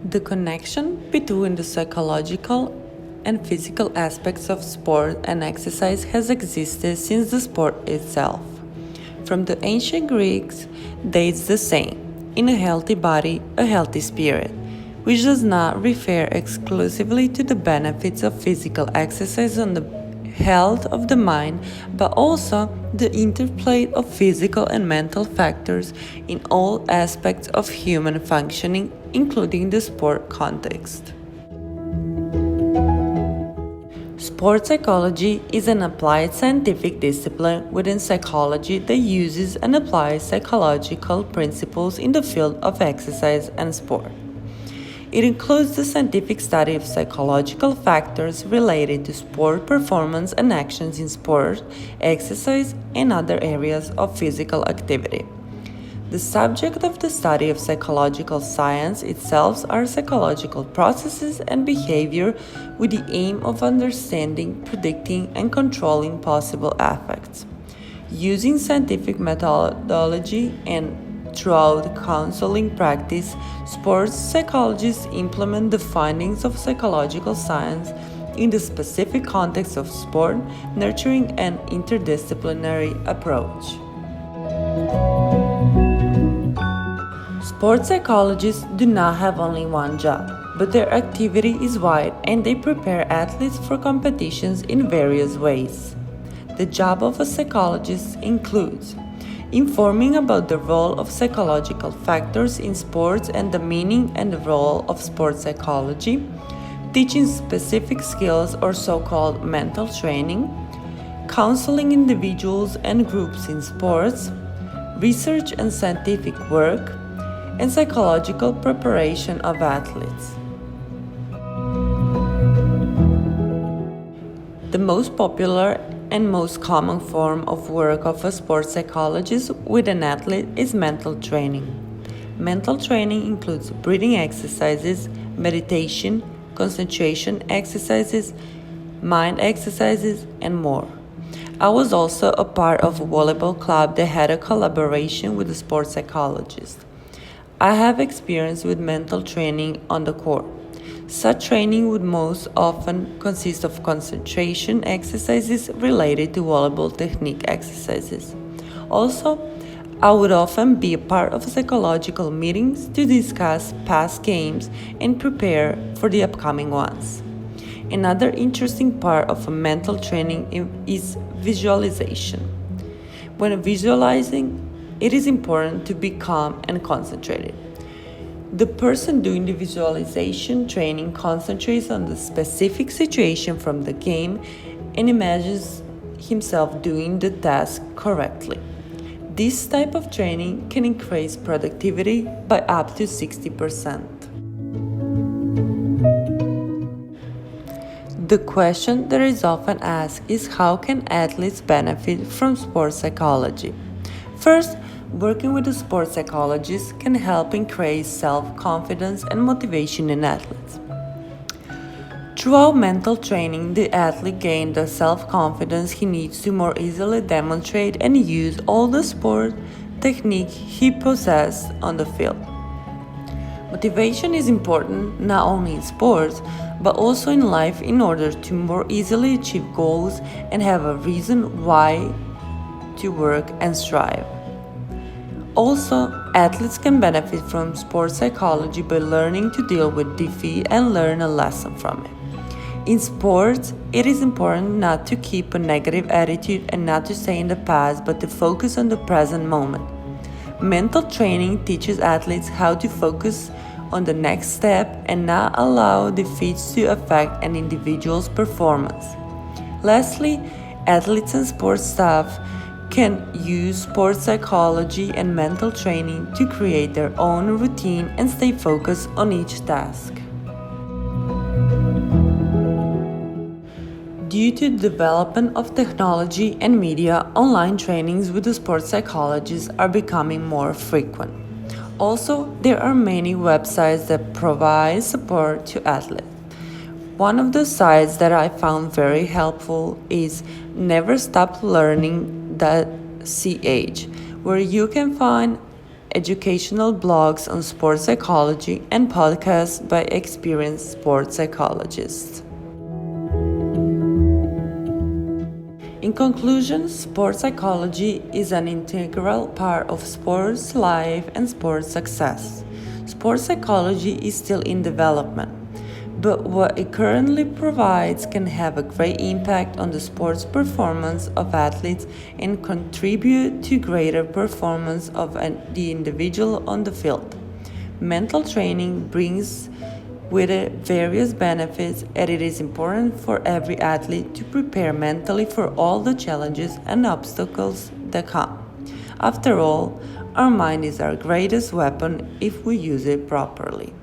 The connection between the psychological and physical aspects of sport and exercise has existed since the sport itself. From the ancient Greeks dates the saying, in a healthy body, a healthy spirit, which does not refer exclusively to the benefits of physical exercise on the health of the mind, but also the interplay of physical and mental factors in all aspects of human functioning, including the sport context. Sports psychology is an applied scientific discipline within psychology that uses and applies psychological principles in the field of exercise and sport. It includes the scientific study of psychological factors related to sport performance and actions in sport, exercise, and other areas of physical activity. The subject of the study of psychological science itself are psychological processes and behavior with the aim of understanding, predicting, and controlling possible effects. Using scientific methodology and throughout counseling practice, sports psychologists implement the findings of psychological science in the specific context of sport, nurturing an interdisciplinary approach. Sports psychologists do not have only one job, but their activity is wide and they prepare athletes for competitions in various ways. The job of a psychologist includes informing about the role of psychological factors in sports and the meaning and the role of sports psychology, teaching specific skills or so-called mental training, counseling individuals and groups in sports, research and scientific work, and psychological preparation of athletes. The most popular and most common form of work of a sports psychologist with an athlete is mental training. Mental training includes breathing exercises, meditation, concentration exercises, mind exercises, and more. I was also a part of a volleyball club that had a collaboration with a sports psychologist. I have experience with mental training on the court. Such training would most often consist of concentration exercises related to volleyball technique exercises. Also, I would often be a part of psychological meetings to discuss past games and prepare for the upcoming ones. Another interesting part of a mental training is visualization. When visualizing, it is important to be calm and concentrated. The person doing the visualization training concentrates on the specific situation from the game and imagines himself doing the task correctly. This type of training can increase productivity by up to 60%. The question that is often asked is how can athletes benefit from sports psychology? First, working with a sports psychologist can help increase self-confidence and motivation in athletes. Throughout mental training, the athlete gains the self-confidence he needs to more easily demonstrate and use all the sport technique he possesses on the field. Motivation is important not only in sports, but also in life in order to more easily achieve goals and have a reason why to work and strive. Also, athletes can benefit from sports psychology by learning to deal with defeat and learn a lesson from it. In sports, it is important not to keep a negative attitude and not to stay in the past but to focus on the present moment. Mental training teaches athletes how to focus on the next step and not allow defeats to affect an individual's performance. Lastly, athletes and sports staff can use sports psychology and mental training to create their own routine and stay focused on each task. Due to the development of technology and media, online trainings with the sports psychologists are becoming more frequent. Also, there are many websites that provide support to athletes. One of the sites that I found very helpful is neverstoplearning.ch, where you can find educational blogs on sports psychology, and podcasts by experienced sports psychologists. In conclusion, sports psychology is an integral part of sports life and sports success. Sports psychology is still in development, but what it currently provides can have a great impact on the sports performance of athletes and contribute to greater performance of the individual on the field. Mental training brings with it various benefits, and it is important for every athlete to prepare mentally for all the challenges and obstacles that come. After all, our mind is our greatest weapon if we use it properly.